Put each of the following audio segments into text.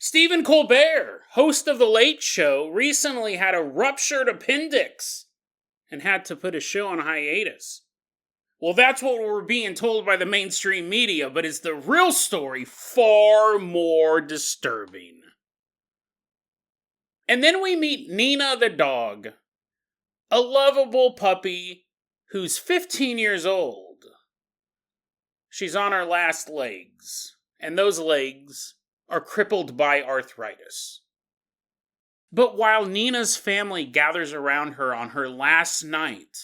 Stephen Colbert, host of The Late Show, recently had a ruptured appendix and had to put his show on hiatus. Well, that's what we're being told by the mainstream media, but is the real story far more disturbing? And then we meet Nina the dog, a lovable puppy who's 15 years old. She's on her last legs, and those legs are crippled by arthritis. But while Nina's family gathers around her on her last night,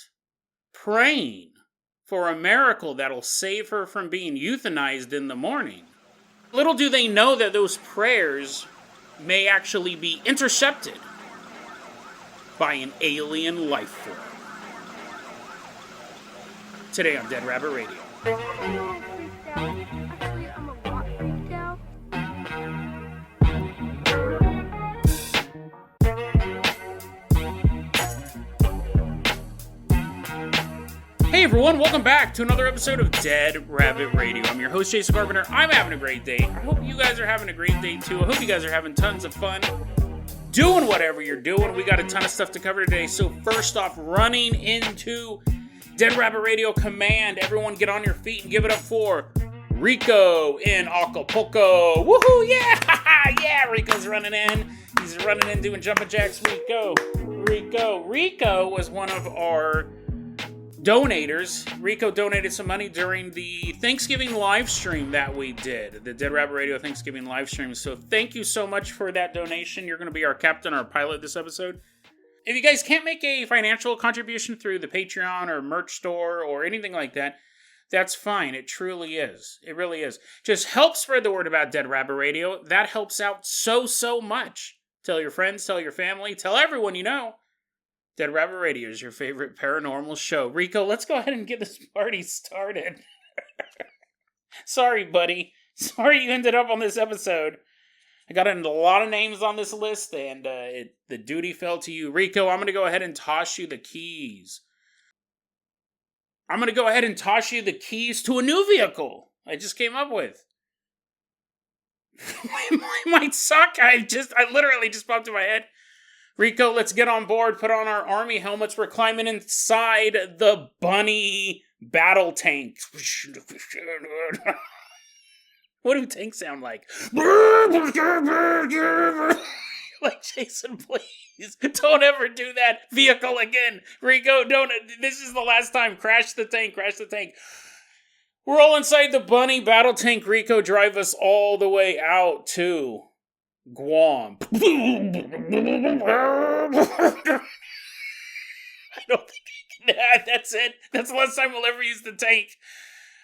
praying for a miracle that'll save her from being euthanized in the morning, little do they know that those prayers may actually be intercepted by an alien life form. Today on Dead Rabbit Radio. Hey everyone, welcome back to another episode of Dead Rabbit Radio. I'm your host, Jason Carpenter. I'm having a great day. I hope you guys are having a great day too. I hope you guys are having tons of fun doing whatever you're doing. We got a ton of stuff to cover today. So first off, running into Dead Rabbit Radio Command. Everyone get on your feet and give it up for Rico in Acapulco. Woohoo, yeah! Yeah, Rico's running in. He's running in doing jumping jacks. Rico was one of our donators. Rico donated some money during the Thanksgiving live stream that we did, the Dead Rabbit Radio Thanksgiving live stream. So thank you so much for that donation. You're going to be our captain, our pilot this episode. If you guys can't make a financial contribution through the Patreon or merch store or anything like that, that's fine. It truly is. It really is. Just help spread the word about Dead Rabbit Radio. That helps out so much. Tell your friends, tell your family, tell everyone you know. Dead Rabbit Radio is your favorite paranormal show. Rico, let's go ahead and get this party started. Sorry, buddy. Sorry you ended up on this episode. I got a lot of names on this list, and the duty fell to you. Rico, I'm going to go ahead and toss you the keys. I'm going to go ahead and toss you the keys to a new vehicle I just came up with. My sock, I literally just popped in my head. Rico, let's get on board, put on our army helmets. We're climbing inside the bunny battle tank. What do tanks sound like? Like, Jason, please, don't ever do that vehicle again. Rico, don't. This is the last time. Crash the tank. We're all inside the bunny battle tank. Rico, drive us all the way out to Guam. I don't think I can. That's it. That's the last time we'll ever use the tank.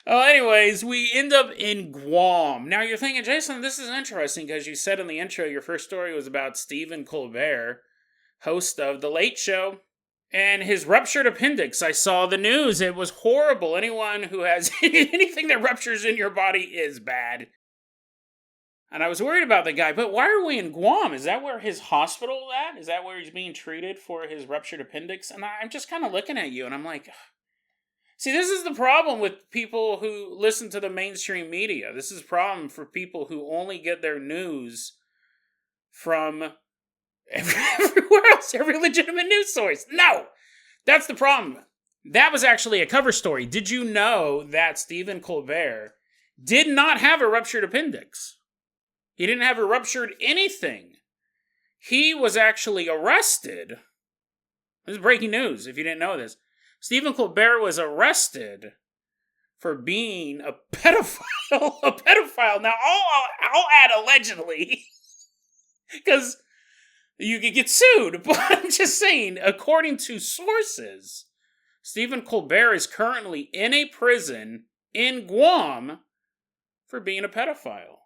Anyways, we end up in Guam. Now you're thinking, Jason, this is interesting because you said in the intro your first story was about Stephen Colbert, host of The Late Show, and his ruptured appendix. I saw the news. It was horrible. Anyone who has anything that ruptures in your body is bad. And I was worried about the guy, but why are we in Guam? Is that where his hospital is at? Is that where he's being treated for his ruptured appendix? And I'm just kind of looking at you, and I'm like, see, this is the problem with people who listen to the mainstream media. This is a problem for people who only get their news from everywhere else, every legitimate news source. No! That's the problem. That was actually a cover story. Did you know that Stephen Colbert did not have a ruptured appendix? He didn't have a ruptured anything. He was actually arrested. This is breaking news, if you didn't know this. Stephen Colbert was arrested for being a pedophile. A pedophile. Now, I'll add allegedly, because you could get sued. But I'm just saying, according to sources, Stephen Colbert is currently in a prison in Guam for being a pedophile.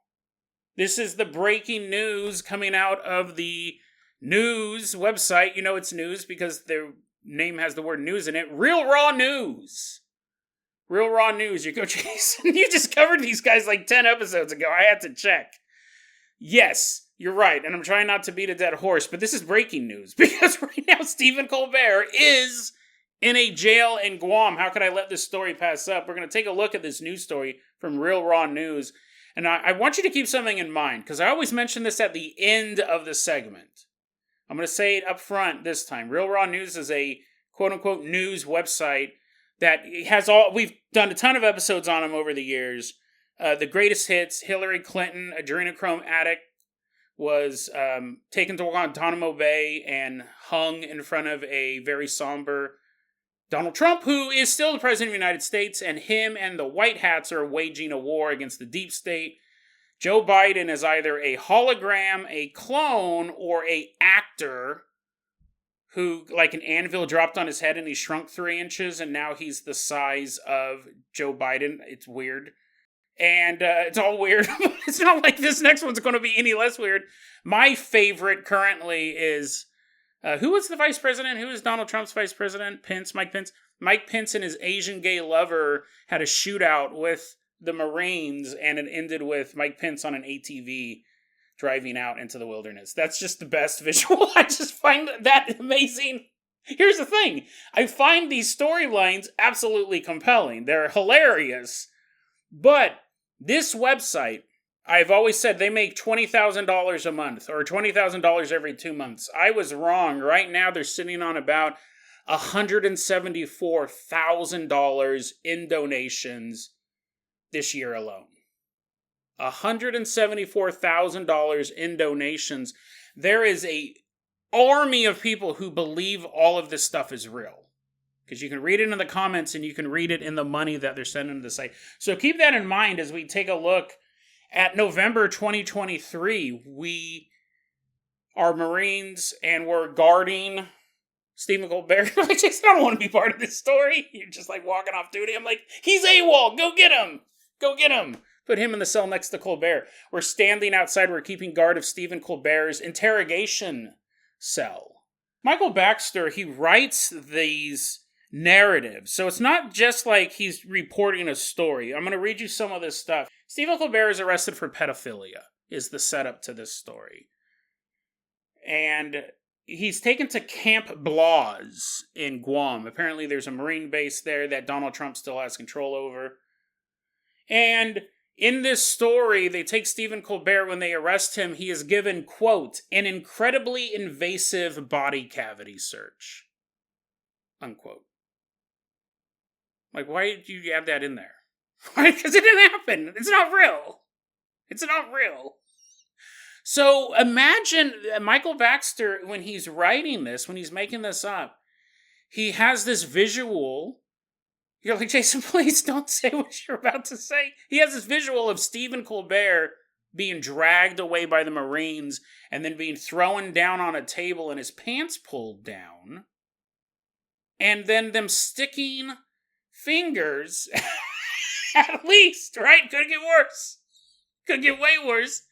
This is the breaking news coming out of the news website. You know it's news because their name has the word news in it. Real Raw News. Real Raw News. You go, Jason, you just covered these guys like 10 episodes ago. I had to check. Yes, you're right. And I'm trying not to beat a dead horse, but this is breaking news because right now Stephen Colbert is in a jail in Guam. How could I let this story pass up? We're going to take a look at this news story from Real Raw News. And I want you to keep something in mind, because I always mention this at the end of the segment. I'm going to say it up front this time. Real Raw News is a quote-unquote news website that has we've done a ton of episodes on them over the years. The greatest hits: Hillary Clinton, adrenochrome addict, was taken to Guantanamo Bay and hung in front of a very somber Donald Trump, who is still the president of the United States, and him and the White Hats are waging a war against the deep state. Joe Biden is either a hologram, a clone, or a actor who, like an anvil dropped on his head and he shrunk 3 inches, and now he's the size of Joe Biden. It's weird. And it's all weird. It's not like this next one's going to be any less weird. My favorite currently is, who was the vice president? Who is Donald Trump's vice president? Mike Pence. Mike Pence and his Asian gay lover had a shootout with the Marines, and it ended with Mike Pence on an ATV driving out into the wilderness. That's just the best visual. I just find that amazing. Here's the thing. I find these storylines absolutely compelling. They're hilarious. But this website, I've always said they make $20,000 a month or $20,000 every 2 months. I was wrong. Right now they're sitting on about $174,000 in donations this year alone. $174,000 in donations. There is a army of people who believe all of this stuff is real. Because you can read it in the comments and you can read it in the money that they're sending to the site. So keep that in mind as we take a look at November 2023. We are Marines and we're guarding Stephen Colbert. I don't want to be part of this story. You're just like walking off duty. I'm like, he's AWOL. Go get him. Go get him. Put him in the cell next to Colbert. We're standing outside. We're keeping guard of Stephen Colbert's interrogation cell. Michael Baxter, he writes these narratives. So it's not just like he's reporting a story. I'm going to read you some of this stuff. Stephen Colbert is arrested for pedophilia, is the setup to this story. And he's taken to Camp Blaz in Guam. Apparently there's a Marine base there that Donald Trump still has control over. And in this story, they take Stephen Colbert. When they arrest him, he is given, quote, an incredibly invasive body cavity search, unquote. Like, why did you have that in there? Because it didn't happen. It's not real. It's not real. So imagine Michael Baxter, when he's writing this, when he's making this up, he has this visual. You're like, Jason, please don't say what you're about to say. He has this visual of Stephen Colbert being dragged away by the Marines and then being thrown down on a table and his pants pulled down. And then them sticking fingers, at least, right? Could get worse. Could get way worse.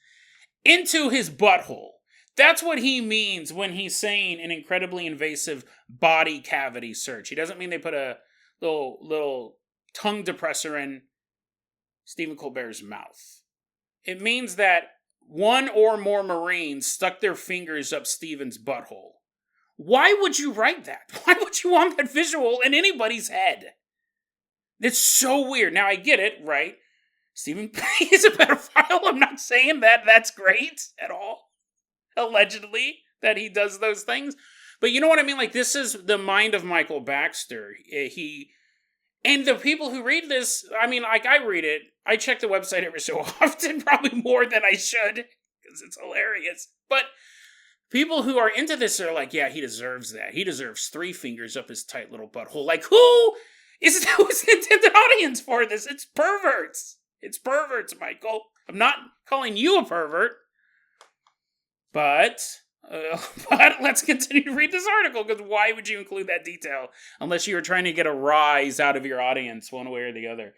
Into his butthole. That's what he means when he's saying an incredibly invasive body cavity search. He doesn't mean they put a little tongue depressor in Stephen Colbert's mouth. It means that one or more Marines stuck their fingers up Stephen's butthole. Why would you write that? Why would you want that visual in anybody's head? It's so weird. Now, I get it, right? Stephen is a pedophile. I'm not saying that that's great at all. Allegedly, that he does those things. But you know what I mean? Like, this is the mind of Michael Baxter. And the people who read this, I mean, like, I read it. I check the website every so often, probably more than I should, because it's hilarious. But people who are into this are like, yeah, he deserves that. He deserves 3 fingers up his tight little butthole. Like, who's the intended audience for this? It's perverts. It's perverts, Michael. I'm not calling you a pervert. But let's continue to read this article, because why would you include that detail unless you were trying to get a rise out of your audience one way or the other?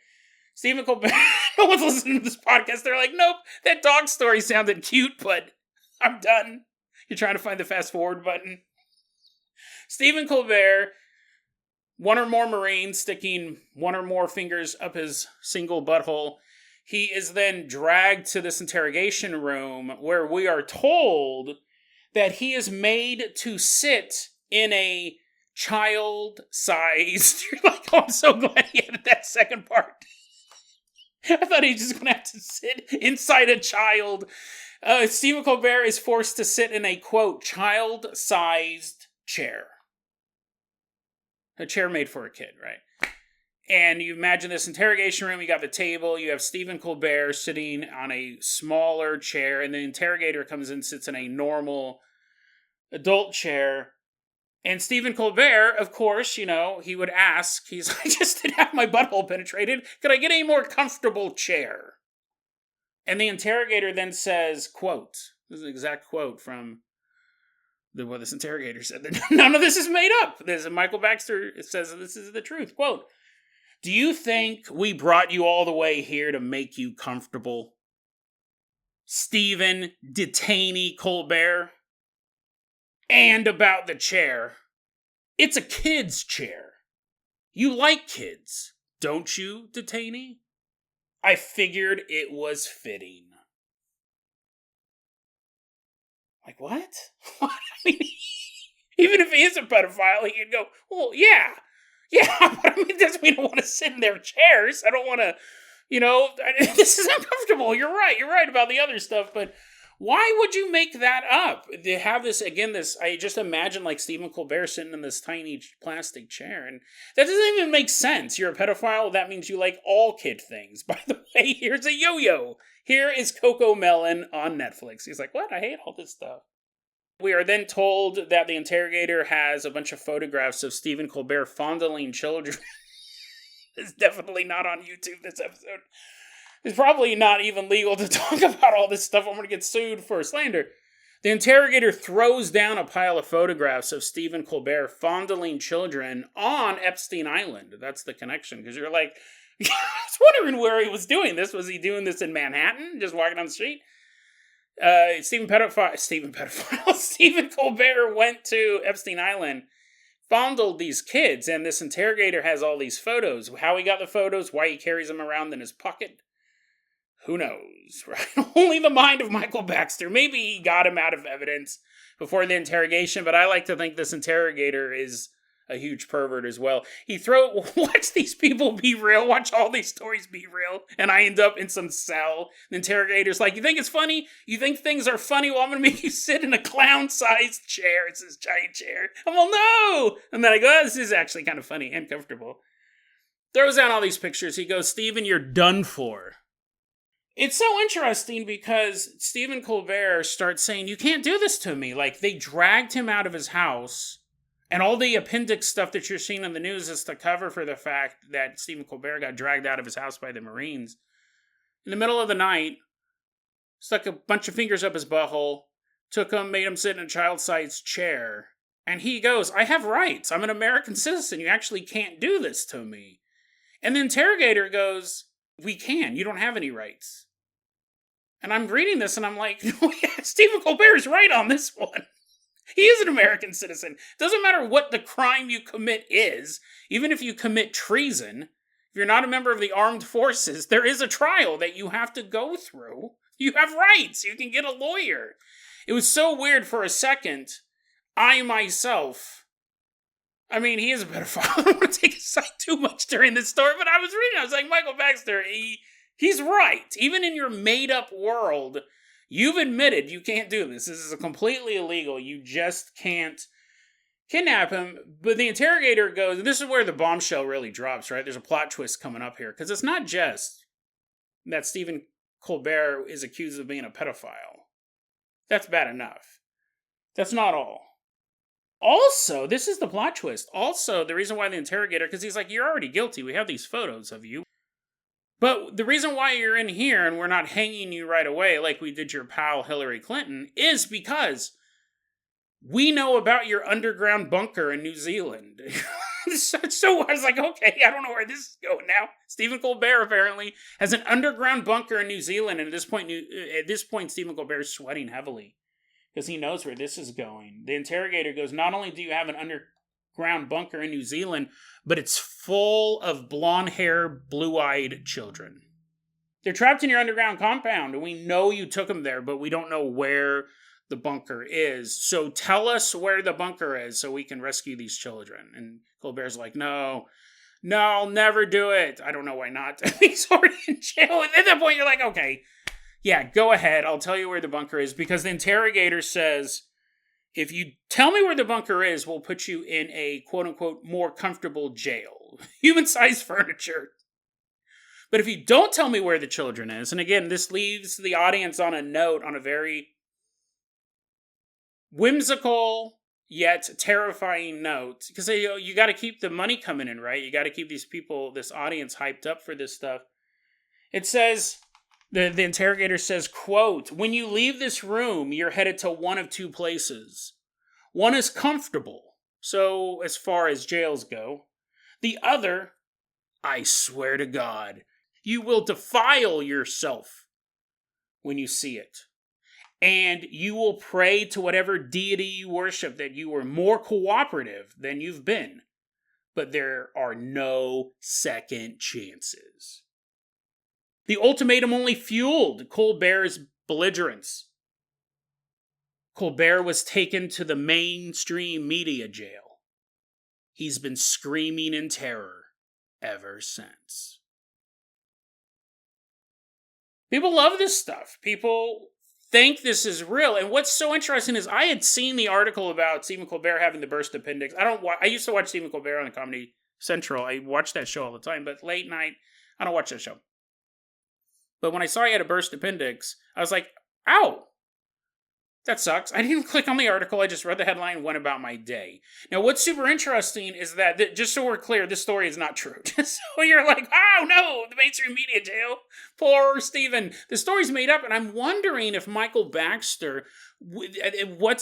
Stephen Colbert, no one's listening to this podcast. They're like, nope, that dog story sounded cute, but I'm done. You're trying to find the fast forward button. Stephen Colbert, one or more Marines sticking one or more fingers up his single butthole. He is then dragged to this interrogation room where we are told that he is made to sit in a child-sized... You're like, oh, I'm so glad he added that second part. I thought he was just going to have to sit inside a child. Stephen Colbert is forced to sit in a, quote, child-sized chair. A chair made for a kid, right? And you imagine this interrogation room, you got the table, you have Stephen Colbert sitting on a smaller chair, and the interrogator comes in and sits in a normal adult chair. And Stephen Colbert, of course, you know, he would ask, he's like, I just didn't have my butthole penetrated. Could I get a more comfortable chair? And the interrogator then says, quote, this is an exact quote from what this interrogator said. None of this is made up. Michael Baxter says this is the truth. Quote, do you think we brought you all the way here to make you comfortable? Stephen Detainee Colbert? And about the chair. It's a kid's chair. You like kids, don't you, Detainee? I figured it was fitting. Like, what? I mean, even if he is a pedophile, he could go, well, yeah, but I mean, we don't want to sit in their chairs. I don't want to, this is uncomfortable. You're right about the other stuff, but why would you make that up? They have this, I just imagine like Stephen Colbert sitting in this tiny plastic chair, and that doesn't even make sense. You're a pedophile, that means you like all kid things. By the way, here's a yo-yo. Here is Coco Melon on Netflix. He's like, what? I hate all this stuff. We are then told that the interrogator has a bunch of photographs of Stephen Colbert fondling children. It's definitely not on YouTube, this episode. It's probably not even legal to talk about all this stuff. I'm going to get sued for slander. The interrogator throws down a pile of photographs of Stephen Colbert fondling children on Epstein Island. That's the connection, because you're like, I was wondering where he was doing this. Was he doing this in Manhattan, just walking down the street? Stephen Colbert went to Epstein Island, fondled these kids, and this interrogator has all these photos. How he got the photos, why he carries them around in his pocket, who knows, right? Only the mind of Michael Baxter. Maybe he got him out of evidence before the interrogation, but I like to think this interrogator is a huge pervert as well. Watch these people be real, watch all these stories be real, and I end up in some cell. The interrogator's like, you think it's funny? You think things are funny? Well, I'm gonna make you sit in a clown-sized chair. It's this giant chair. I'm all, no! And then I go, this is actually kind of funny and comfortable. Throws down all these pictures. He goes, Stephen, you're done for. It's so interesting because Stephen Colbert starts saying, you can't do this to me. Like, they dragged him out of his house, and all the appendix stuff that you're seeing in the news is to cover for the fact that Stephen Colbert got dragged out of his house by the Marines. In the middle of the night, stuck a bunch of fingers up his butthole, took him, made him sit in a child-sized chair, and he goes, I have rights. I'm an American citizen. You actually can't do this to me. And the interrogator goes, we can. You don't have any rights. And I'm reading this and I'm like, oh, yeah, Stephen Colbert is right on this one. He is an American citizen. Doesn't matter what the crime you commit is. Even if you commit treason, if you're not a member of the armed forces, there is a trial that you have to go through. You have rights. You can get a lawyer. It was so weird for a second. I myself, he is a pedophile. I don't want to take his side too much during this story, but I was reading, I was like, Michael Baxter, he's right. Even in your made-up world, you've admitted you can't do this. This is completely illegal. You just can't kidnap him. But the interrogator goes, and this is where the bombshell really drops, right? There's a plot twist coming up here, because it's not just that Stephen Colbert is accused of being a pedophile. That's bad enough. That's not all. Also, this is the plot twist. Also, the reason why the interrogator, because he's like, you're already guilty. We have these photos of you. But the reason why you're in here and we're not hanging you right away like we did your pal Hillary Clinton is because we know about your underground bunker in New Zealand. So I was like, okay, I don't know where this is going now. Stephen Colbert apparently has an underground bunker in New Zealand, and at this point, Stephen Colbert is sweating heavily because he knows where this is going. The interrogator goes, not only do you have an underground bunker in New Zealand, but it's full of blonde-haired, blue-eyed children. They're trapped in your underground compound, and we know you took them there, but we don't know where the bunker is. So tell us where the bunker is so we can rescue these children. And Colbert's like, no, No, I'll never do it. I don't know why not. He's already in jail. And at that point, you're like, okay, yeah, go ahead. I'll tell you where the bunker is. Because the interrogator says, if you tell me where the bunker is, we'll put you in a quote-unquote more comfortable jail. Human-sized furniture. But if you don't tell me where the children is, and again, this leaves the audience on a note, on a very whimsical yet terrifying note, because you got to keep the money coming in, right? You got to keep these people, this audience, hyped up for this stuff. It says, the interrogator says, quote, when you leave this room, you're headed to one of two places. One is comfortable, so as far as jails go. The other, I swear to God, you will defile yourself when you see it. And you will pray to whatever deity you worship that you were more cooperative than you've been. But there are no second chances. The ultimatum only fueled Colbert's belligerence. Colbert was taken to the mainstream media jail. He's been screaming in terror ever since. People love this stuff. People think this is real. And what's so interesting is I had seen the article about Stephen Colbert having the burst appendix. I used to watch Stephen Colbert on the Comedy Central. I watch that show all the time, but late night, I don't watch that show. But when I saw he had a burst appendix, I was like, ow, that sucks. I didn't click on the article. I just read the headline and went about my day. Now, what's super interesting is that, just so we're clear, this story is not true. So you're like, oh no, the mainstream media jail. Poor Stephen. The story's made up, and I'm wondering if Michael Baxter,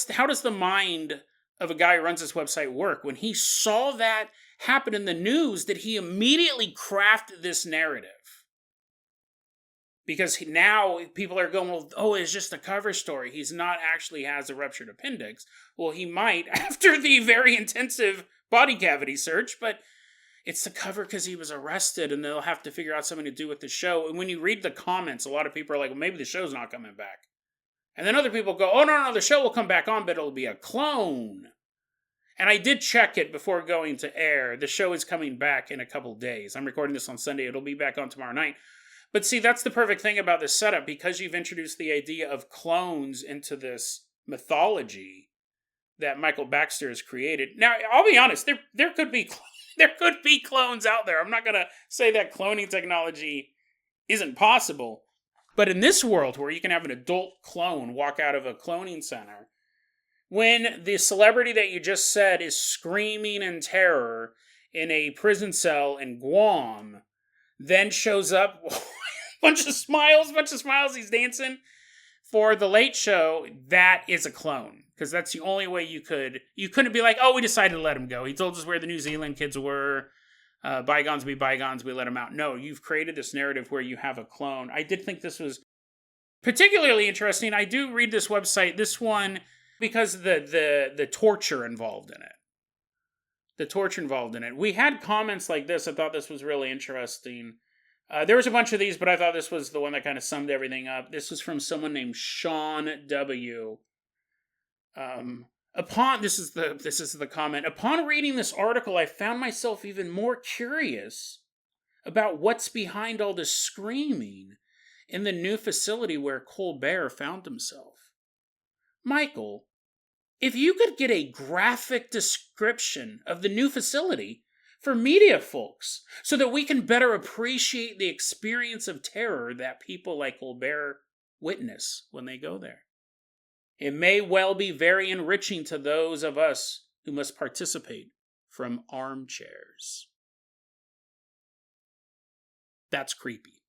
how does the mind of a guy who runs this website work? When he saw that happen in the news, did he immediately craft this narrative? Because now people are going, well, oh, it's just a cover story. He's not actually has a ruptured appendix. Well, he might after the very intensive body cavity search, but it's the cover because he was arrested and they'll have to figure out something to do with the show. And when you read the comments, a lot of people are like, well, maybe the show's not coming back. And then other people go, oh, no, the show will come back on, but it'll be a clone. And I did check it before going to air. The show is coming back in a couple days. I'm recording this on Sunday. It'll be back on tomorrow night. But see, that's the perfect thing about this setup, because you've introduced the idea of clones into this mythology that Michael Baxter has created. Now, I'll be honest, there could be clones out there. I'm not going to say that cloning technology isn't possible. But in this world where you can have an adult clone walk out of a cloning center, when the celebrity that you just said is screaming in terror in a prison cell in Guam, then shows up, bunch of smiles, he's dancing for the Late Show, that is a clone. Because that's the only way you couldn't be like, oh, we decided to let him go. He told us where the New Zealand kids were, bygones be bygones, we let him out. No, you've created this narrative where you have a clone. I did think this was particularly interesting. I do read this website, this one, because the torture involved in it. We had comments like this. I thought this was really interesting. There was a bunch of these, but I thought this was the one that kind of summed everything up. This was from someone named Sean W. This is the comment. Upon reading this article, I found myself even more curious about what's behind all this screaming in the new facility where Colbert found himself. Michael, if you could get a graphic description of the new facility for media folks, so that we can better appreciate the experience of terror that people like Colbert witness when they go there. It may well be very enriching to those of us who must participate from armchairs. That's creepy.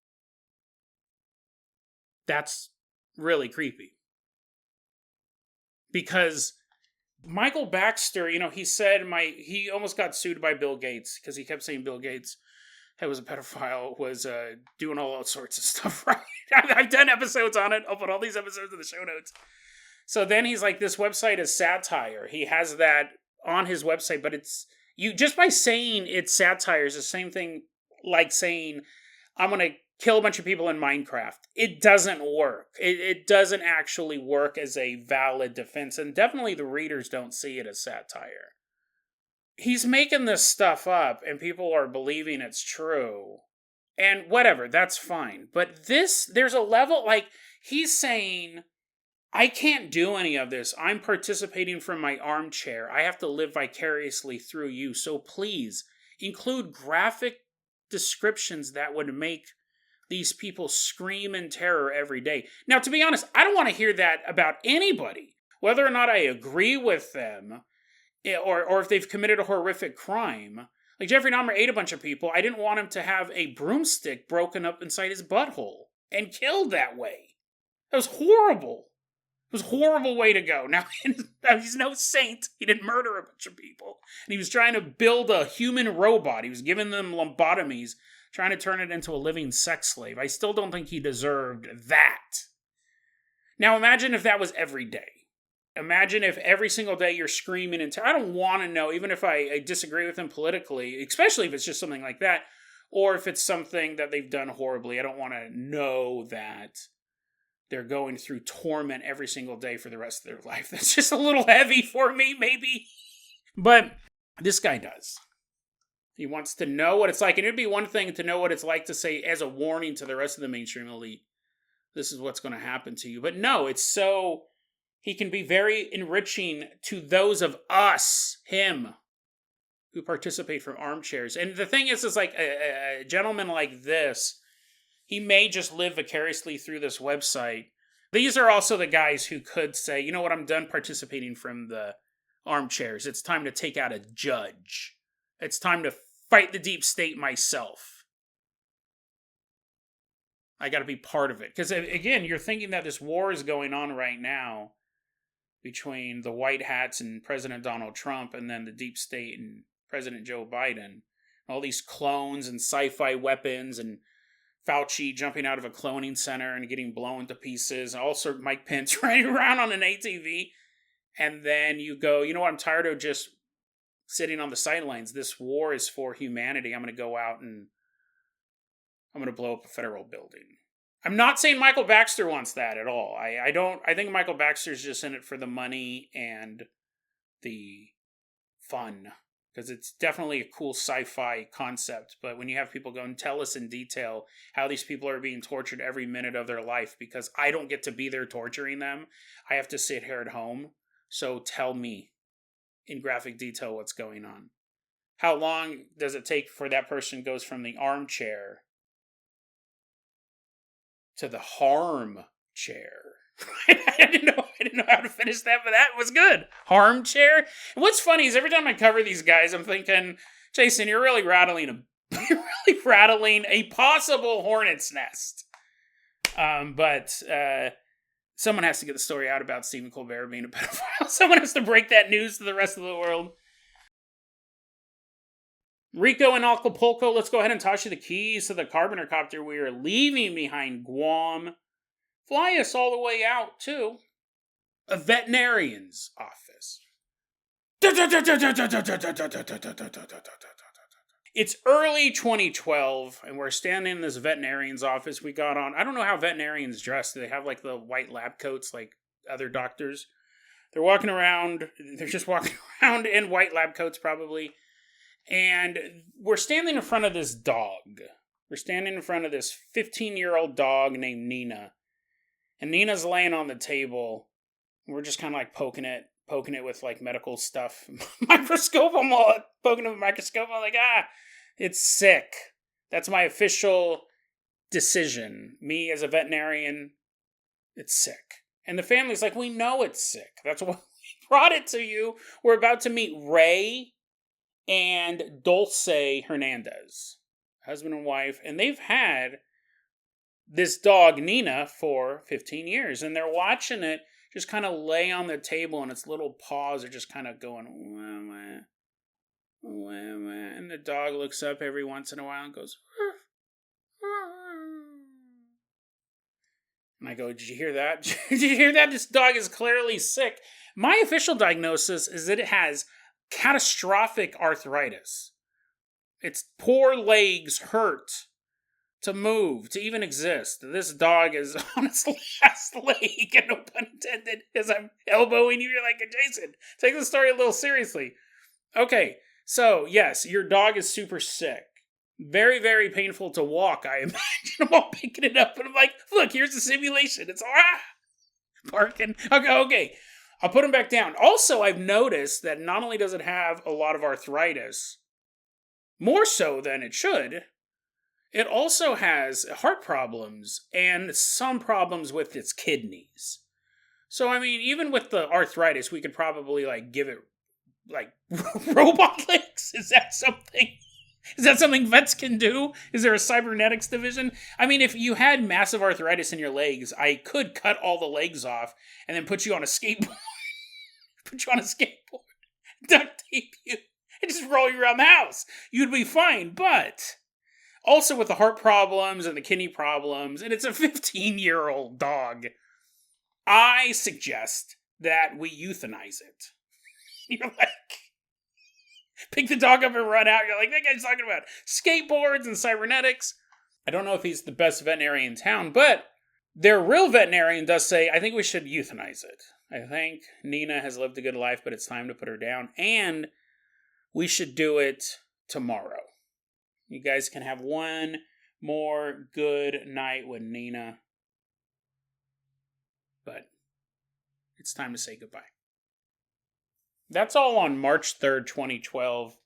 That's really creepy. Because Michael Baxter, he said he almost got sued by Bill Gates because he kept saying Bill Gates was a pedophile, was doing all sorts of stuff, right? I've done episodes on it. I'll put all these episodes in the show notes. So then he's like, this website is satire. He has that on his website, but just by saying it's satire is the same thing like saying, I'm going to kill a bunch of people in Minecraft. It doesn't work. It doesn't actually work as a valid defense, and definitely the readers don't see it as satire. he's making this stuff up and people are believing it's true. And whatever, that's fine. But there's a level, like, he's saying, I can't do any of this. I'm participating from my armchair. I have to live vicariously through you. So please include graphic descriptions that would make these people scream in terror every day. Now, to be honest, I don't want to hear that about anybody, whether or not I agree with them or if they've committed a horrific crime. Like, Jeffrey Dahmer ate a bunch of people. I didn't want him to have a broomstick broken up inside his butthole and killed that way. That was horrible. It was a horrible way to go. Now, he's no saint. He didn't murder a bunch of people. And he was trying to build a human robot. He was giving them lobotomies, trying to turn it into a living sex slave. I still don't think he deserved that. Now, imagine if that was every day. Imagine if every single day you're screaming and I don't want to know, even if I disagree with him politically, especially if it's just something like that, or if it's something that they've done horribly. I don't want to know that they're going through torment every single day for the rest of their life. That's just a little heavy for me, maybe. But this guy does. He wants to know what it's like. And it'd be one thing to know what it's like to say as a warning to the rest of the mainstream elite, this is what's going to happen to you. But no, it's so... he can be very enriching to those of us, him, who participate from armchairs. And the thing is like a gentleman like this, he may just live vicariously through this website. These are also the guys who could say, you know what, I'm done participating from the armchairs. It's time to take out a judge. It's time to fight the deep state myself. I got to be part of it. Because, again, you're thinking that this war is going on right now between the white hats and President Donald Trump and then the deep state and President Joe Biden. All these clones and sci-fi weapons and Fauci jumping out of a cloning center and getting blown to pieces. And also Mike Pence running around on an ATV. And then you go, you know what, I'm tired of just sitting on the sidelines. This war is for humanity. I'm going to go out and I'm going to blow up a federal building. I'm not saying Michael Baxter wants that at all. I think Michael Baxter's just in it for the money and the fun. Because it's definitely a cool sci-fi concept. But when you have people go and tell us in detail how these people are being tortured every minute of their life because I don't get to be there torturing them, I have to sit here at home. So tell me in graphic detail what's going on. How long does it take for that person goes from the armchair to the harm chair? I didn't know how to finish that, but that was good. Harm chair. And what's funny is every time I cover these guys, I'm thinking, Jason, you're really rattling a possible hornet's nest. But someone has to get the story out about Stephen Colbert being a pedophile. Someone has to break that news to the rest of the world. Rico and Acapulco, let's go ahead and toss you the keys to the Carpenter copter we are leaving behind Guam. Fly us all the way out to a veterinarian's office. It's early 2012, and we're standing in this veterinarian's office. We got on, I don't know how veterinarians dress. Do they have like the white lab coats like other doctors? They're just walking around in white lab coats probably. And we're standing in front of this dog. We're standing in front of this 15-year-old dog named Nina. And Nina's laying on the table. We're just kind of like poking it with like medical stuff. Microscope, I'm all poking it with a microscope. I'm like, it's sick. That's my official decision. Me as a veterinarian, it's sick. And the family's like, we know it's sick. That's why we brought it to you. We're about to meet Ray and Dulce Hernandez, husband and wife, and they've had this dog, Nina, for 15 years, and they're watching it just kind of lay on the table, and its little paws are just kind of going, wah, wah, wah, wah. And the dog looks up every once in a while and goes, ruff, ruff. And I go, did you hear that? Did you hear that? This dog is clearly sick. My official diagnosis is that it has catastrophic arthritis. Its poor legs hurt to move, to even exist. This dog is on its last leg, and no pun intended, as I'm elbowing you. You're like, Jason, take the story a little seriously. Okay, So, yes, your dog is super sick. Very, very painful to walk, I imagine. I'm all picking it up, and I'm like, look, here's the simulation. It's barking. Okay. I'll put him back down. Also, I've noticed that not only does it have a lot of arthritis, more so than it should, it also has heart problems and some problems with its kidneys. So, I mean, even with the arthritis, we could probably, like, give it, like, robot legs? Is that something? Is that something vets can do? Is there a cybernetics division? I mean, if you had massive arthritis in your legs, I could cut all the legs off and then put you on a skateboard. Duct tape you, and just roll you around the house. You'd be fine, but also with the heart problems and the kidney problems, and it's a 15-year-old dog, I suggest that we euthanize it. You're like, pick the dog up and run out. You're like, that guy's talking about skateboards and cybernetics. I don't know if he's the best veterinarian in town, but their real veterinarian does say, I think we should euthanize it. I think Nina has lived a good life, but it's time to put her down. And we should do it tomorrow. You guys can have one more good night with Nina. But it's time to say goodbye. That's all on March 3rd, 2012.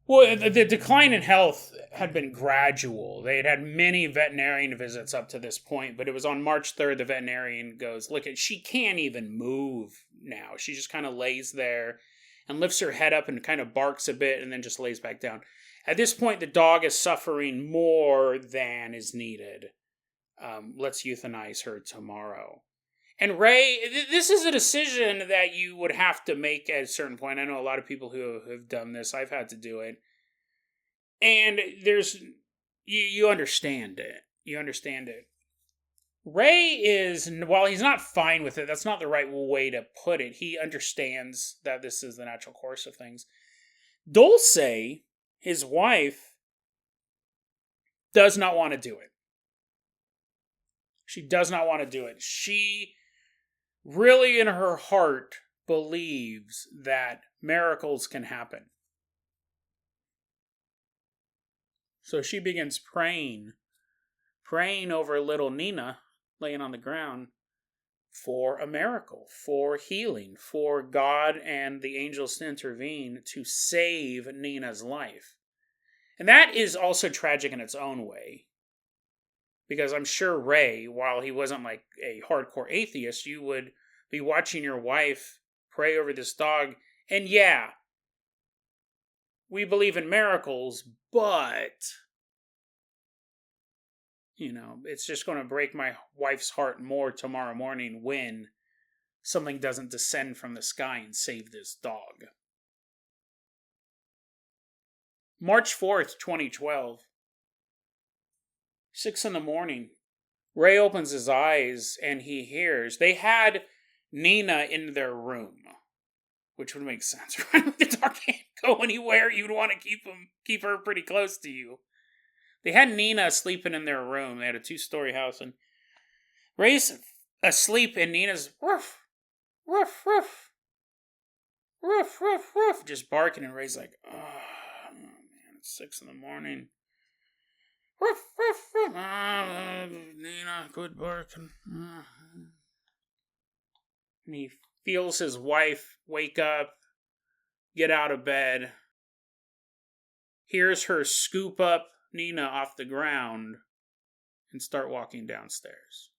Well, the decline in health had been gradual. They had had many veterinarian visits up to this point, but it was on March 3rd the veterinarian goes, look, she can't even move now. She just kind of lays there and lifts her head up and kind of barks a bit and then just lays back down. At this point, the dog is suffering more than is needed. Let's euthanize her tomorrow. And Ray, this is a decision that you would have to make at a certain point. I know a lot of people who have done this. I've had to do it. And you understand it. You understand it. Ray is, while he's not fine with it, that's not the right way to put it. He understands that this is the natural course of things. Dulce, his wife, does not want to do it. She does not want to do it. She really in her heart believes that miracles can happen. So she begins praying over little Nina laying on the ground for a miracle, for healing, for God and the angels to intervene to save Nina's life. And that is also tragic in its own way. Because I'm sure Ray, while he wasn't like a hardcore atheist, you would be watching your wife pray over this dog. And yeah, we believe in miracles, but, you know, it's just going to break my wife's heart more tomorrow morning when something doesn't descend from the sky and save this dog. March 4th, 2012. 6 a.m. Ray opens his eyes and he hears they had Nina in their room, which would make sense, right? The dog can't go anywhere. You'd want to keep her pretty close to you. They had Nina sleeping in their room. They had a 2-story house, and Ray's asleep, and Nina's woof, woof, woof, woof, woof, woof, just barking, and Ray's like, oh man, it's 6 a.m. Ruff, ruff, ruff. Nina, good barking. And he feels his wife wake up, get out of bed, hears her scoop up Nina off the ground, and start walking downstairs.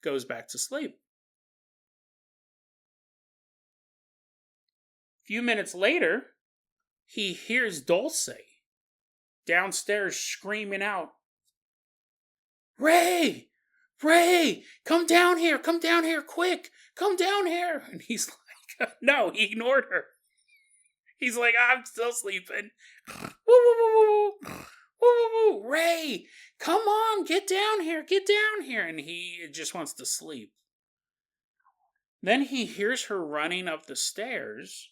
Goes back to sleep. A few minutes later, he hears Dulce downstairs screaming out, Ray! Ray! Come down here, quick! Come down here! And he's like, no, he ignored her. He's like, I'm still sleeping. Woo, woo, woo, woo, woo, woo, woo, Ray! Come on, get down here! And he just wants to sleep. Then he hears her running up the stairs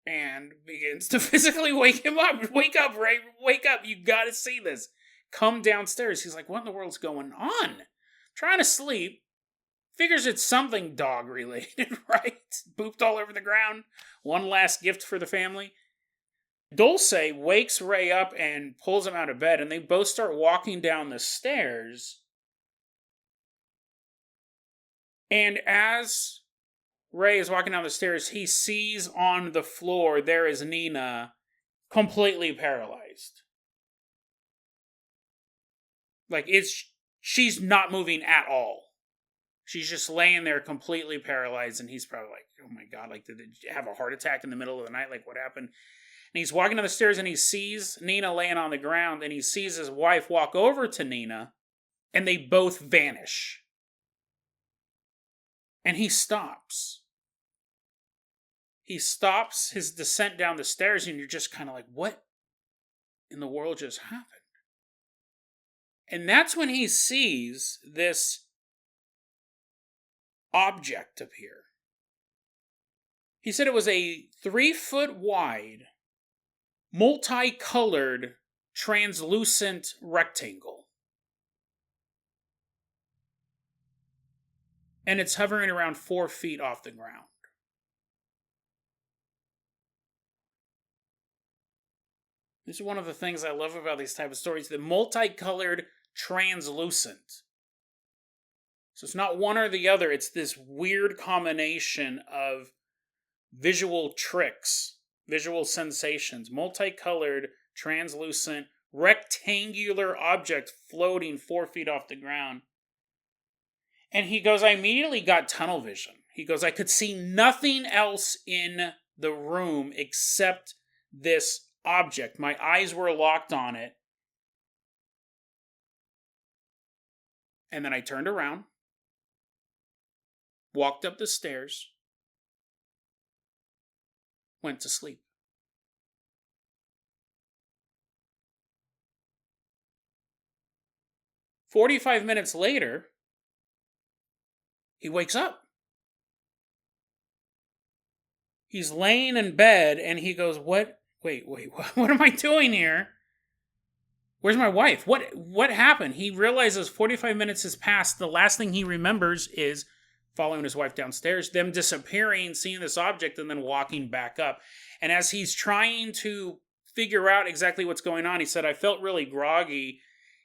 and begins to physically wake him up. Wake up, Ray. Wake up. You gotta see this. Come downstairs. He's like, what in the world's going on? Trying to sleep. Figures it's something dog related, right? Pooped all over the ground. One last gift for the family. Dulce wakes Ray up and pulls him out of bed, and they both start walking down the stairs. And as Ray is walking down the stairs, he sees on the floor there is Nina, completely paralyzed. Like, she's not moving at all. She's just laying there completely paralyzed, and he's probably like, oh my God, like, did they have a heart attack in the middle of the night? Like, what happened? And he's walking down the stairs, and he sees Nina laying on the ground, and he sees his wife walk over to Nina, and they both vanish. And he stops. He stops his descent down the stairs, and you're just kind of like, what in the world just happened? And that's when he sees this object appear. He said it was a 3-foot wide, multicolored, translucent rectangle. And it's hovering around 4 feet off the ground. This is one of the things I love about these type of stories. The multicolored, translucent. So it's not one or the other. It's this weird combination of visual tricks, visual sensations, multicolored, translucent, rectangular object floating 4 feet off the ground. And he goes, I immediately got tunnel vision. He goes, I could see nothing else in the room except this object. My eyes were locked on it. And then I turned around, walked up the stairs, went to sleep. "45 minutes later, he wakes up. He's laying in bed and he goes, Wait, what am I doing here? Where's my wife? What happened? He realizes 45 minutes has passed. The last thing he remembers is following his wife downstairs, them disappearing, seeing this object, and then walking back up. And as he's trying to figure out exactly what's going on, he said, I felt really groggy.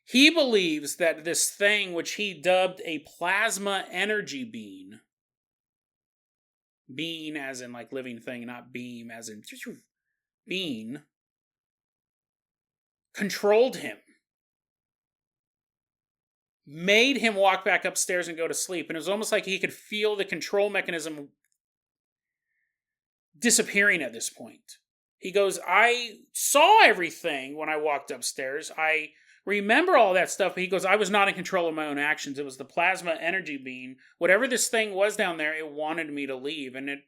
He believes that this thing, which he dubbed a plasma energy being as in like living thing, not beam as in being, controlled him. Made him walk back upstairs and go to sleep. And it was almost like he could feel the control mechanism disappearing at this point. He goes, I saw everything when I walked upstairs. I remember all that stuff. But he goes, I was not in control of my own actions. It was the plasma energy being. Whatever this thing was down there, it wanted me to leave. And it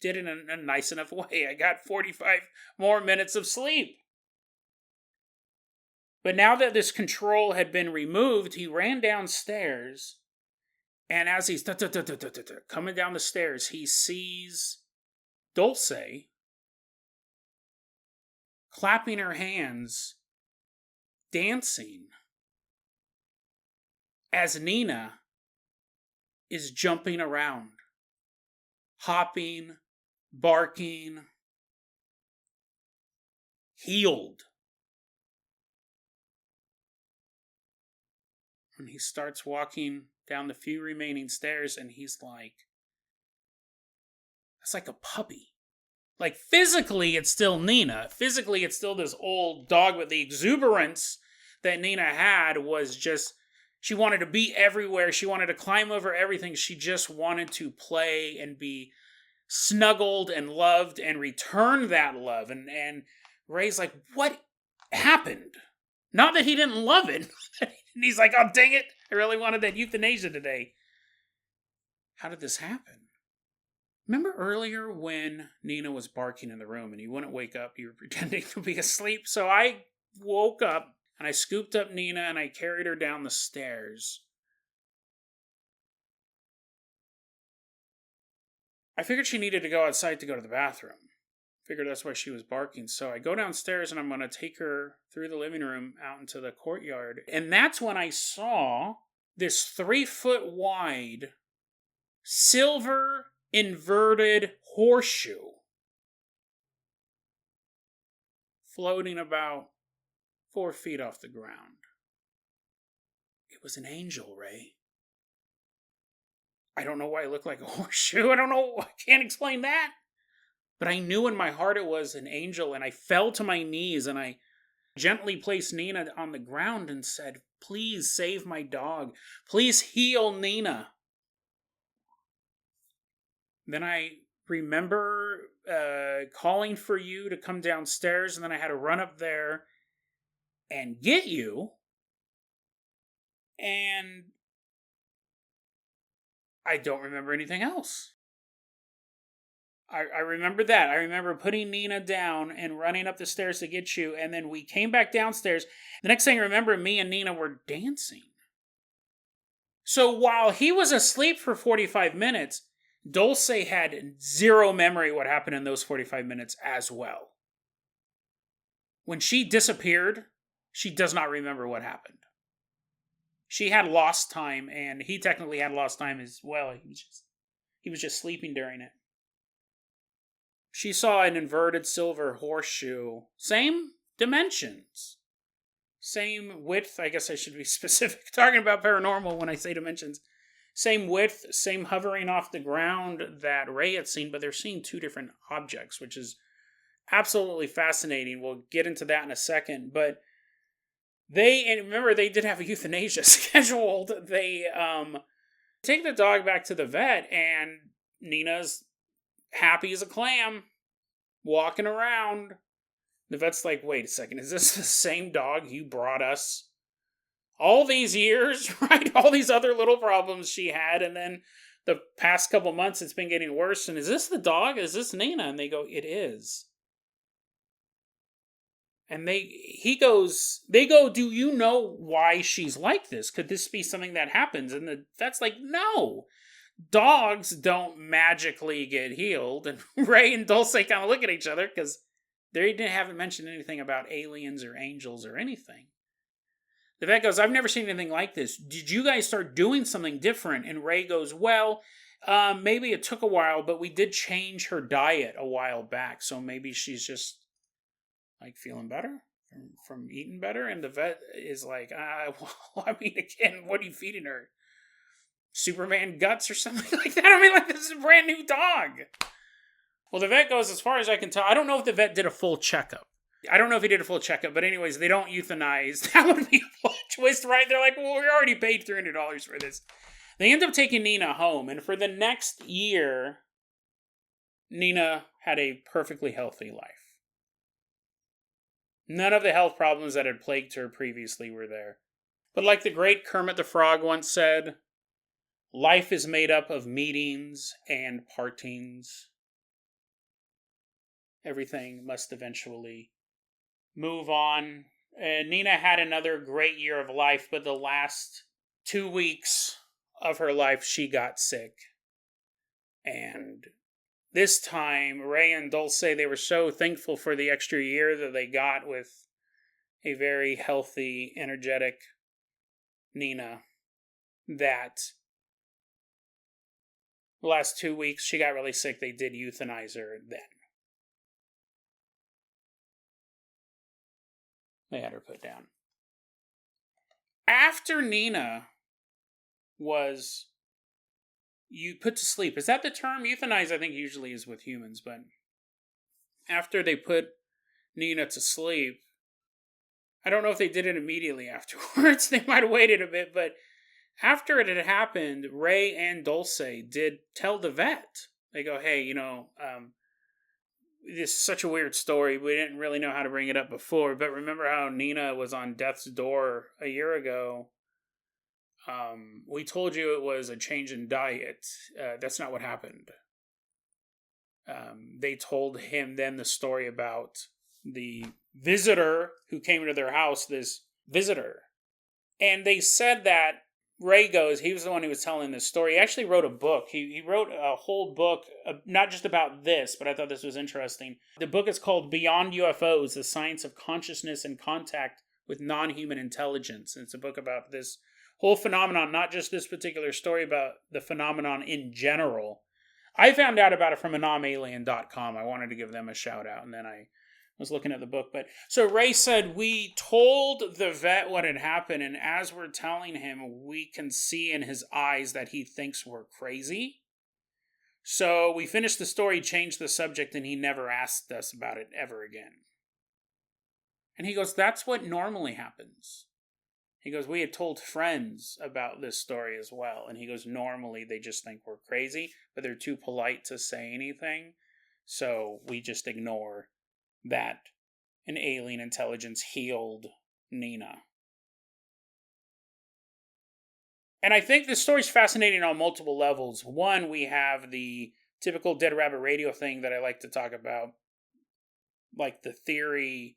did it in a nice enough way. I got 45 more minutes of sleep. But now that this control had been removed, he ran downstairs. And as he's coming down the stairs, he sees Dulce clapping her hands, dancing, as Nina is jumping around, hopping, barking, healed. And he starts walking down the few remaining stairs, and he's like, that's like a puppy. Like, physically, it's still Nina. Physically, it's still this old dog, but the exuberance that Nina had was just, she wanted to be everywhere. She wanted to climb over everything. She just wanted to play and be snuggled and loved and return that love. And Ray's like, what happened? Not that he didn't love it. And he's like, oh, dang it. I really wanted that euthanasia today. How did this happen? Remember earlier when Nina was barking in the room and you wouldn't wake up? You were pretending to be asleep. So I woke up and I scooped up Nina and I carried her down the stairs. I figured she needed to go outside to go to the bathroom. Figured that's why she was barking. So I go downstairs and I'm going to take her through the living room out into the courtyard. And that's when I saw this 3-foot wide silver inverted horseshoe floating about 4 feet off the ground. It was an angel, Ray. I don't know why it looked like a horseshoe. I don't know. I can't explain that. But I knew in my heart it was an angel, and I fell to my knees and I gently placed Nina on the ground and said, "Please save my dog. Please heal Nina." Then I remember calling for you to come downstairs, and then I had to run up there and get you. And I don't remember anything else. I remember that. I remember putting Nina down and running up the stairs to get you, and then we came back downstairs. The next thing I remember, me and Nina were dancing. So while he was asleep for 45 minutes, Dulce had zero memory what happened in those 45 minutes as well. When she disappeared, she does not remember what happened. She had lost time, and he technically had lost time as well. He was just sleeping during it. She saw an inverted silver horseshoe. Same dimensions. Same width. I guess I should be specific. Talking about paranormal when I say dimensions. Same width, same hovering off the ground that Ray had seen, but they're seeing two different objects, which is absolutely fascinating. We'll get into that in a second. But and remember, they did have a euthanasia scheduled. They take the dog back to the vet, and Nina's happy as a clam, walking around. The vet's like, "Wait a second, is this the same dog you brought us all these years?" Right? All these other little problems she had, and then the past couple months it's been getting worse. And is this the dog? Is this Nina? And they go, "It is." And they go, "Do you know why she's like this? Could this be something that happens?" And the vet's like, "No. Dogs don't magically get healed." And Ray and Dulce kind of look at each other because they haven't mentioned anything about aliens or angels or anything. The vet goes, "I've never seen anything like this. Did you guys start doing something different?" And Ray goes, "Well, maybe it took a while, but we did change her diet a while back. So maybe she's just like feeling better from eating better." And the vet is like, well, I mean, again, what are you feeding her? Superman guts or something like that? I mean, like, this is a brand new dog. Well, the vet goes, "As far as I can tell," I don't know if the vet did a full checkup. I don't know if he did a full checkup, but anyways, they don't euthanize. That would be a plot twist, right? They're like, "Well, we already paid $300 for this." They end up taking Nina home, and for the next year, Nina had a perfectly healthy life. None of the health problems that had plagued her previously were there. But like the great Kermit the Frog once said, life is made up of meetings and partings. Everything must eventually move on. And Nina had another great year of life, but the last 2 weeks of her life, she got sick. And this time, Ray and Dulce, they were so thankful for the extra year that they got with a very healthy, energetic Nina that the last 2 weeks, she got really sick. They did euthanize her then. They had her put down. After Nina was put to sleep, is that the term? Euthanize, I think, usually is with humans, but after they put Nina to sleep, I don't know if they did it immediately afterwards. They might have waited a bit, but after it had happened, Ray and Dulce did tell the vet. They go, "Hey, this is such a weird story. We didn't really know how to bring it up before, but remember how Nina was on death's door a year ago? We told you it was a change in diet. That's not what happened." They told him then the story about the visitor who came to their house, this visitor. And they said that Ray goes, he was the one who was telling this story. He actually wrote a book. He wrote a whole book, not just about this, but I thought this was interesting. The book is called Beyond UFOs, The Science of Consciousness and Contact with Non-Human Intelligence. And it's a book about this whole phenomenon, not just this particular story, about the phenomenon in general. I found out about it from anomalien.com. I wanted to give them a shout out, and then I was looking at the book. But so Ray said, we told the vet what had happened, and as we're telling him, we can see in his eyes that he thinks we're crazy. So we finished the story, changed the subject, and he never asked us about it ever again. And he goes, that's what normally happens. He goes, we had told friends about this story as well. And he goes, normally they just think we're crazy, but they're too polite to say anything. So we just ignore that an alien intelligence healed Nina. And I think this story's fascinating on multiple levels. One, we have the typical Dead Rabbit Radio thing that I like to talk about, like the theory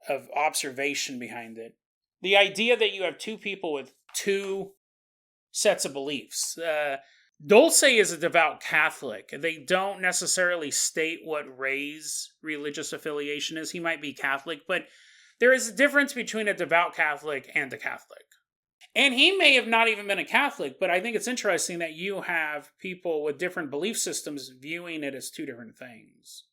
of observation behind it. The idea that you have two people with two sets of beliefs. Dulce is a devout Catholic. They don't necessarily state what Ray's religious affiliation is. He might be Catholic, but there is a difference between a devout Catholic and a Catholic. And he may have not even been a Catholic, but I think it's interesting that you have people with different belief systems viewing it as two different things.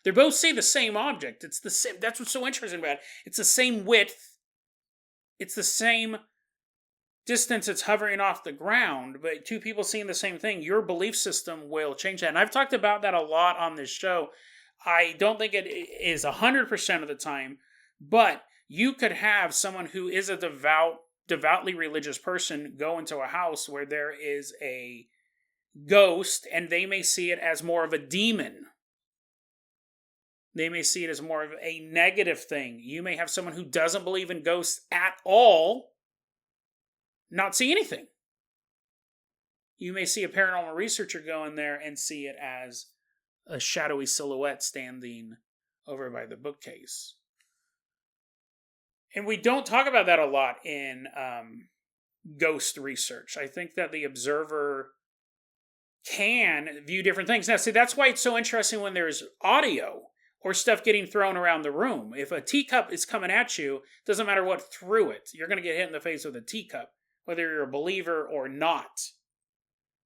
They both see the same object. It's the same. That's what's so interesting about it. It's the same width. It's the same distance it's hovering off the ground, but two people seeing the same thing. Your belief system will change that. And I've talked about that a lot on this show. I don't think it is 100% of the time, but you could have someone who is a devoutly religious person go into a house where there is a ghost, and they may see it as more of a demon. They may see it as more of a negative thing. You may have someone who doesn't believe in ghosts at all not see anything. You may see a paranormal researcher go in there and see it as a shadowy silhouette standing over by the bookcase. And we don't talk about that a lot in ghost research. I think that the observer can view different things. Now, see, that's why it's so interesting when there's audio or stuff getting thrown around the room. If a teacup is coming at you, it doesn't matter what threw it. You're going to get hit in the face with a teacup, whether you're a believer or not.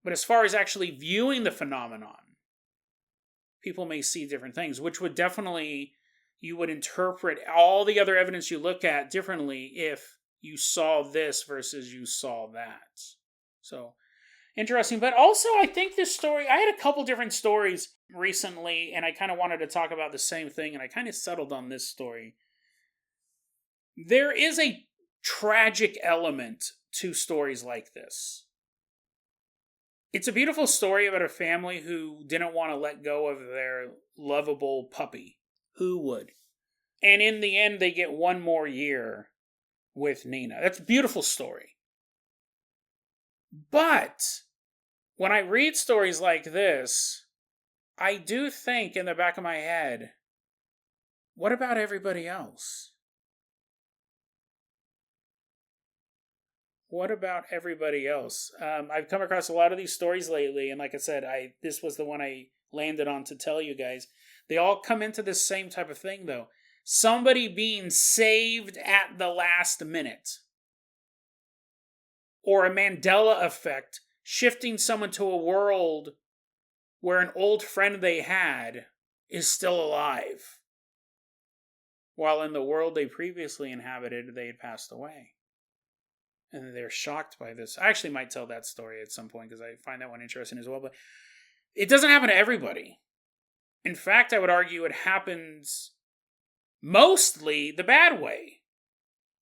But as far as actually viewing the phenomenon, people may see different things, which would definitely, you would interpret all the other evidence you look at differently if you saw this versus you saw that. So, interesting. But also, I think this story, I had a couple different stories recently, and I kind of wanted to talk about the same thing, and I kind of settled on this story. There is a tragic element to stories like this. It's a beautiful story about a family who didn't want to let go of their lovable puppy. Who would? And in the end, they get one more year with Nina. That's a beautiful story. But when I read stories like this, I do think in the back of my head, what about everybody else? What about everybody else? I've come across a lot of these stories lately, and like I said, this was the one I landed on to tell you guys. They all come into this same type of thing, though. Somebody being saved at the last minute. Or a Mandela effect, shifting someone to a world where an old friend they had is still alive, while in the world they previously inhabited, they had passed away. And they're shocked by this. I actually might tell that story at some point because I find that one interesting as well. But it doesn't happen to everybody. In fact, I would argue it happens mostly the bad way.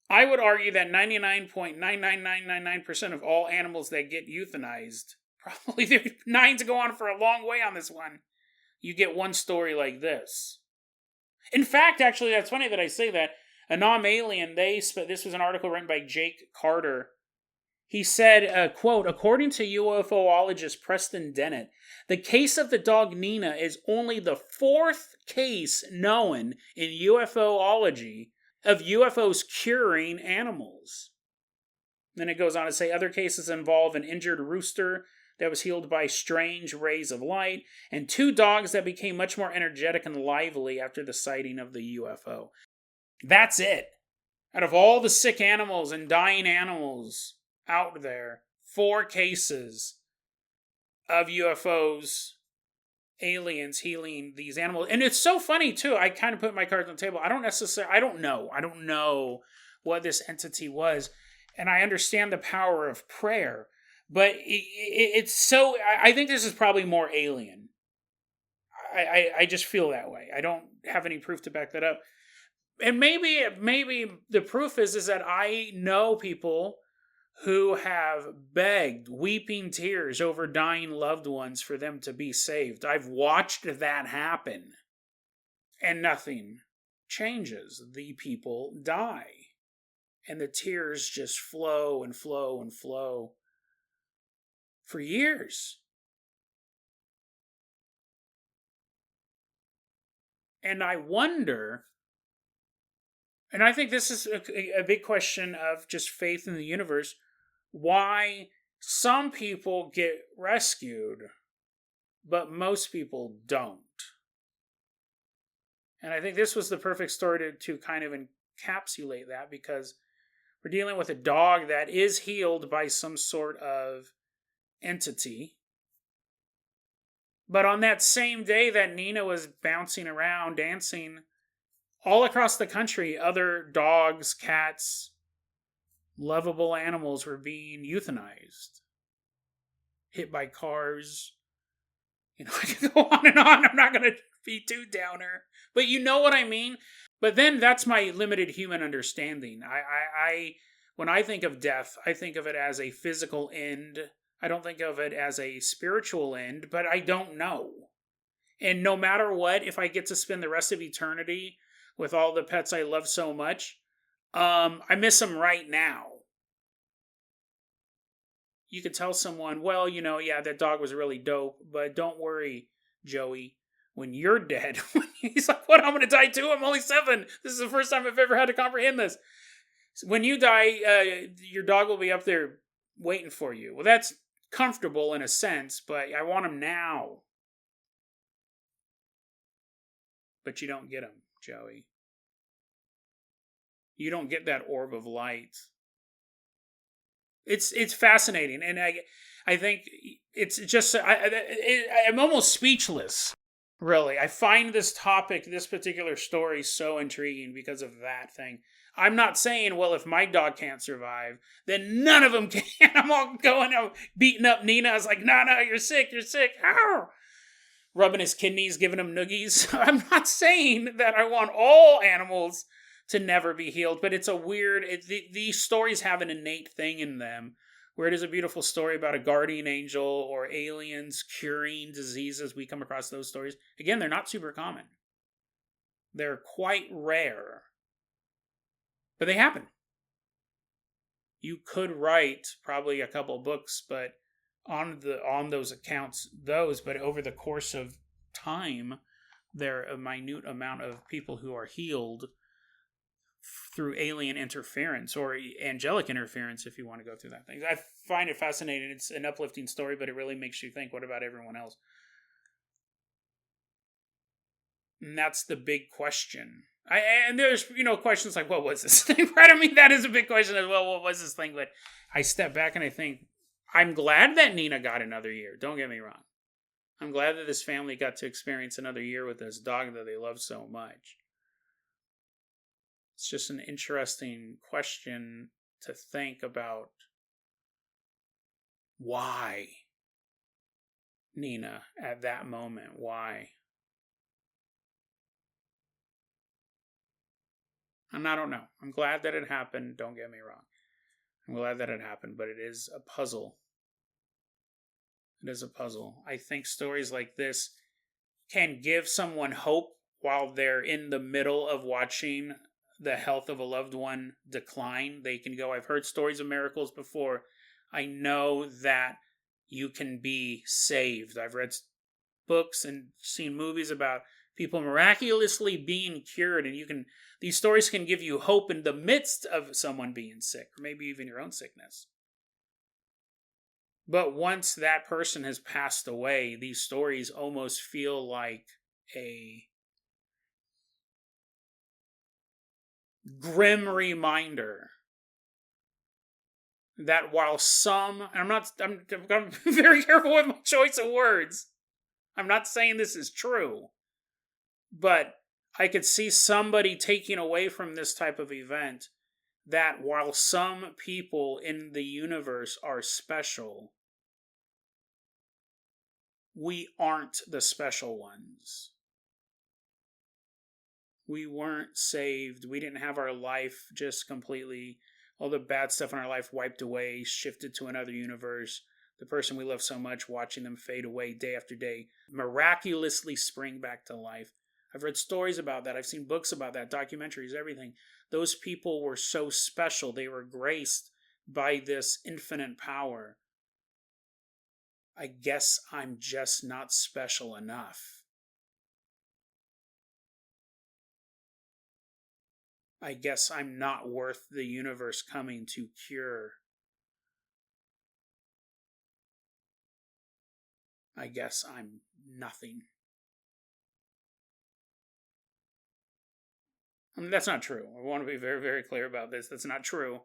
I would argue that 99.99999% of all animals that get euthanized, probably there's 9 to go on for a long way on this one, you get one story like this. In fact, actually, that's funny that I say that. Anomalien, this was an article written by Jake Carter. He said, quote, according to UFOologist Preston Dennett, the case of the dog Nina is only the 4th case known in UFOology of UFOs curing animals. Then it goes on to say other cases involve an injured rooster that was healed by strange rays of light, and 2 dogs that became much more energetic and lively after the sighting of the UFO. That's it. Out of all the sick animals and dying animals out there, 4 cases of UFOs, aliens healing these animals. And it's so funny too. I kind of put my cards on the table. I don't know what this entity was. And I understand the power of prayer, but it's so, I think this is probably more alien. I just feel that way. I don't have any proof to back that up. And maybe the proof is that I know people who have begged weeping tears over dying loved ones for them to be saved. I've watched that happen. And nothing changes. The people die. And the tears just flow and flow and flow for years. And I wonder, and I think this is a big question of just faith in the universe, why some people get rescued, but most people don't. And I think this was the perfect story to kind of encapsulate that, because we're dealing with a dog that is healed by some sort of entity. But on that same day that Nina was bouncing around, dancing, all across the country, other dogs, cats, lovable animals were being euthanized. Hit by cars. I can go on and on. I'm not going to be too downer. But you know what I mean? But then that's my limited human understanding. When I think of death, I think of it as a physical end. I don't think of it as a spiritual end, but I don't know. And no matter what, if I get to spend the rest of eternity with all the pets I love so much, I miss them right now. You could tell someone, well, yeah, that dog was really dope, but don't worry, Joey. When you're dead, he's like, what, I'm going to die too? I'm only 7. This is the first time I've ever had to comprehend this. When you die, your dog will be up there waiting for you. Well, that's comfortable in a sense, but I want him now. But you don't get him, Joey. You don't get that orb of light. It's fascinating, and I think it's just I'm almost speechless. Really, I find this topic, this particular story, so intriguing because of that thing. I'm not saying, well, if my dog can't survive, then none of them can. I'm all going out beating up Nina. I was like, no, you're sick. Ow! Rubbing his kidneys, giving him noogies. I'm not saying that I want all animals to never be healed, but it's a weird, these stories have an innate thing in them, where it is a beautiful story about a guardian angel or aliens curing diseases. We come across those stories. Again, they're not super common. They're quite rare. But they happen. You could write probably a couple books, but on those accounts, but over the course of time, there are a minute amount of people who are healed through alien interference or angelic interference, if you want to go through that thing. I find it fascinating. It's an uplifting story, but it really makes you think, what about everyone else? And that's the big question. And there's, questions like, what was this thing? Right? I mean, that is a big question as well. What was this thing? But I step back and I think, I'm glad that Nina got another year. Don't get me wrong. I'm glad that this family got to experience another year with this dog that they love so much. It's just an interesting question to think about. Why Nina at that moment? Why? And I don't know. I'm glad that it happened. Don't get me wrong. I'm glad that it happened, but it is a puzzle. It is a puzzle. I think stories like this can give someone hope while they're in the middle of watching the health of a loved one decline. They can go, I've heard stories of miracles before. I know that you can be saved. I've read books and seen movies about people miraculously being cured, and these stories can give you hope in the midst of someone being sick, or maybe even your own sickness. But once that person has passed away, these stories almost feel like a grim reminder that while some, and I'm very careful with my choice of words. I'm not saying this is true, but I could see somebody taking away from this type of event that while some people in the universe are special, we aren't the special ones. We weren't saved. We didn't have our life just completely, all the bad stuff in our life wiped away, shifted to another universe. The person we love so much, watching them fade away day after day, miraculously spring back to life. I've read stories about that. I've seen books about that, documentaries, everything. Those people were so special. They were graced by this infinite power. I guess I'm just not special enough. I guess I'm not worth the universe coming to cure. I guess I'm nothing. I mean, that's not true. I want to be very, very clear about this. That's not true.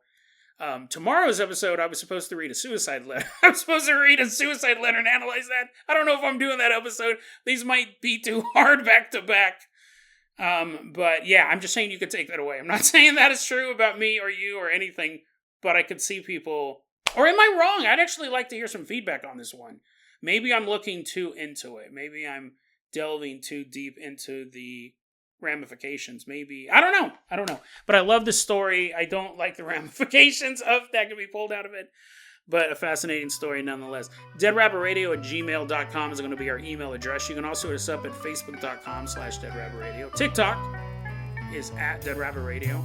Tomorrow's episode, I was supposed to read a suicide letter. I was supposed to read a suicide letter and analyze that. I don't know if I'm doing that episode. These might be too hard back to back. But yeah, I'm just saying you could take that away. I'm not saying that is true about me or you or anything, but I could see people... Or am I wrong? I'd actually like to hear some feedback on this one. Maybe I'm looking too into it. Maybe I'm delving too deep into the ramifications. Maybe. I don't know. But I love the story. I don't like the ramifications of that can be pulled out of it. But a fascinating story nonetheless. DeadRabbitRadio@gmail.com is going to be our email address. You can also hit us up at Facebook.com/DeadRabbitRadio. TikTok is at DeadRabbitRadio.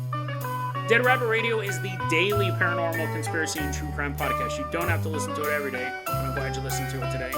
Dead Rabbit Radio is the daily paranormal conspiracy and true crime podcast. You don't have to listen to it every day, but I'm glad you listened to it today.